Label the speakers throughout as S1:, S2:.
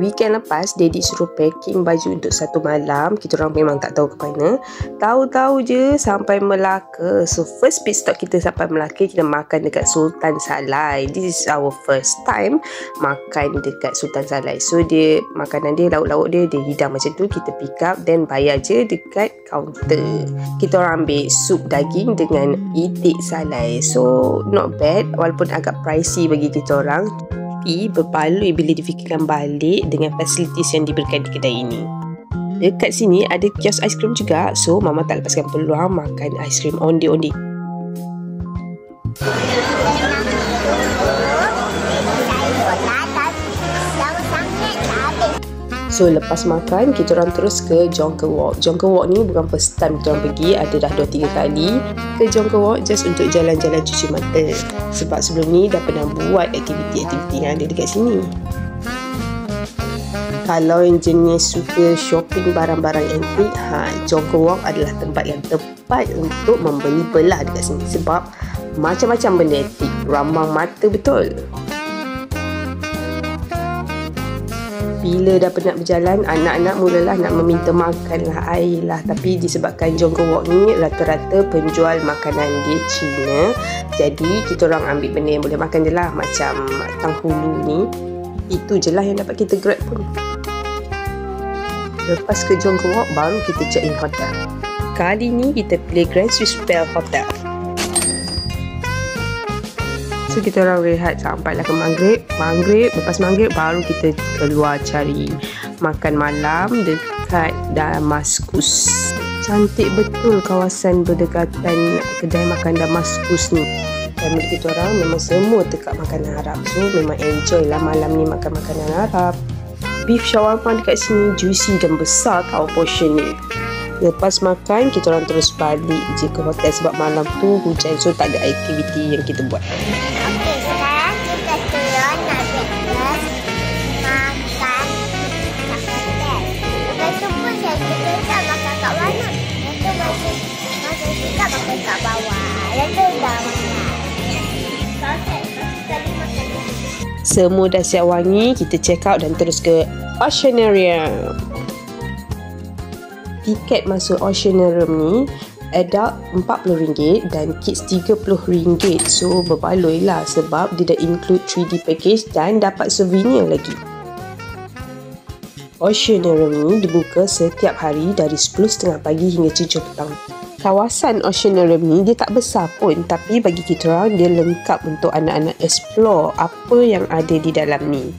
S1: Weekend lepas, Daddy suruh packing baju untuk satu malam. Kita orang memang tak tahu ke mana. Tahu-tahu je sampai Melaka. So first pit stop kita sampai Melaka, kita makan dekat Sultan Salai. This is our first time makan dekat Sultan Salai. So dia, makanan dia, lauk-lauk dia hidang macam tu. Kita pick up then bayar je dekat kaunter. Kita orang ambil sup daging dengan itik salai. So not bad, walaupun agak pricey bagi kita orang. Berbaloi bila difikirkan balik dengan facilities yang diberikan di kedai ini. Dekat sini ada kios aiskrim juga, so Mama tak lepaskan peluang makan aiskrim onde-onde. So lepas makan, kita orang terus ke Jonker Walk. Jonker Walk ni bukan first time kita orang pergi, ada dah 2-3 kali ke Jonker Walk just untuk jalan-jalan cuci mata. Sebab sebelum ni dah pernah buat aktiviti-aktiviti yang ada dekat sini. Kalau yang jenis suka shopping barang-barang antik, Jonker Walk adalah tempat yang tepat untuk membeli belah dekat sini. Sebab macam-macam benda antik, ramang mata betul. Bila dah penat berjalan, anak-anak mulalah nak meminta makan lah, air lah. Tapi disebabkan Jonker Walk ni rata-rata penjual makanan dia Cina, jadi kita orang ambil benda yang boleh makan je lah. Macam tanghulu ni, itu je lah yang dapat kita grab pun. Lepas ke Jonker Walk, baru kita check in hotel. Kali ni kita pilih Grand Swiss Bell Hotel. So kita orang rehat sampailah ke maghrib. Lepas maghrib baru kita keluar cari makan malam dekat Damaskus. Cantik betul kawasan berdekatan kedai makan Damaskus ni. Family kita orang memang semua tekak makanan Arab. So memang enjoy lah malam ni makan makanan Arab. Beef shawarma dekat sini juicy dan besar tau portion ni. Lepas makan, kita orang terus balik je ke hotel sebab malam tu hujan, so tak ada aktiviti yang kita buat.
S2: Okey, sekarang kita turun nak breakfast, makan kat hotel. Lepas tu pun saya tak makan kat mana. Lepas tu masih juga makan kat bawah. Lepas tu dah makan.
S1: Semua dah siap wangi, kita check out dan terus ke Oceanarium. Tiket masuk Oceanarium ni adult RM40 dan kids RM30. So berbaloi lah sebab dia dah include 3D package dan dapat souvenir lagi. Oceanarium ni dibuka setiap hari dari 10.30 pagi hingga 7 petang. Kawasan Oceanarium ni dia tak besar pun, tapi bagi kita orang dia lengkap untuk anak-anak explore apa yang ada di dalam ni.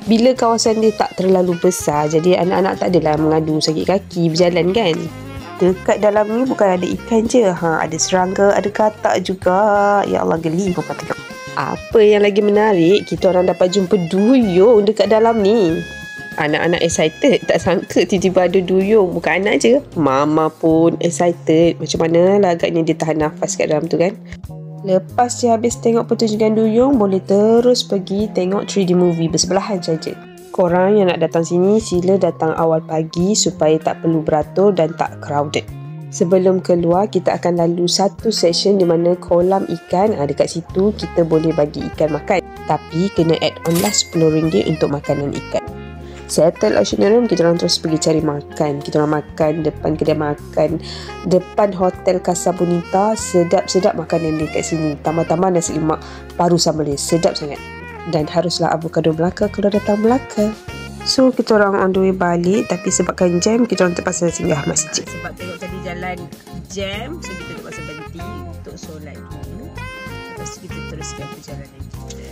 S1: Bila kawasan dia tak terlalu besar, jadi anak-anak tak adalah mengadu sakit kaki berjalan kan. Dekat dalam ni bukan ada ikan je, ada serangga, ada katak juga. Ya Allah, geli pun tengok. Apa yang lagi menarik, kita orang dapat jumpa duyung dekat dalam ni. Anak-anak excited, tak sangka tiba-tiba ada duyung. Bukan anak je, Mama pun excited. Macam mana lah agaknya dia tahan nafas kat dalam tu kan. Lepas dia habis tengok pertunjukan duyung, boleh terus pergi tengok 3D movie bersebelahan saja. Korang yang nak datang sini, sila datang awal pagi supaya tak perlu beratur dan tak crowded. Sebelum keluar, kita akan lalu satu section di mana kolam ikan. Dekat situ kita boleh bagi ikan makan. Tapi kena add on lah RM10 untuk makanan ikan. Settle Oceanarium, kita orang terus pergi cari makan. Kita orang makan depan kedai makan depan Hotel Casablanca. Sedap-sedap makanan dia kat sini. Tambah-tambah nasi lemak paru sambal dia, sedap sangat. Dan haruslah avocado Melaka kalau datang Melaka. So kita orang on the way balik, tapi sebabkan jam, kita orang terpaksa singgah masjid. Sebab tengok tadi jalan jam, so kita terpaksa berhenti untuk solat dulu. Lepas tu kita teruskan perjalanan kita.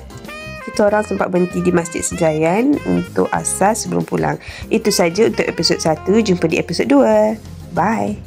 S1: Kita orang sempat berhenti di Masjid Sejayan untuk asar sebelum pulang. Itu saja untuk episod 1. Jumpa di episod 2. Bye.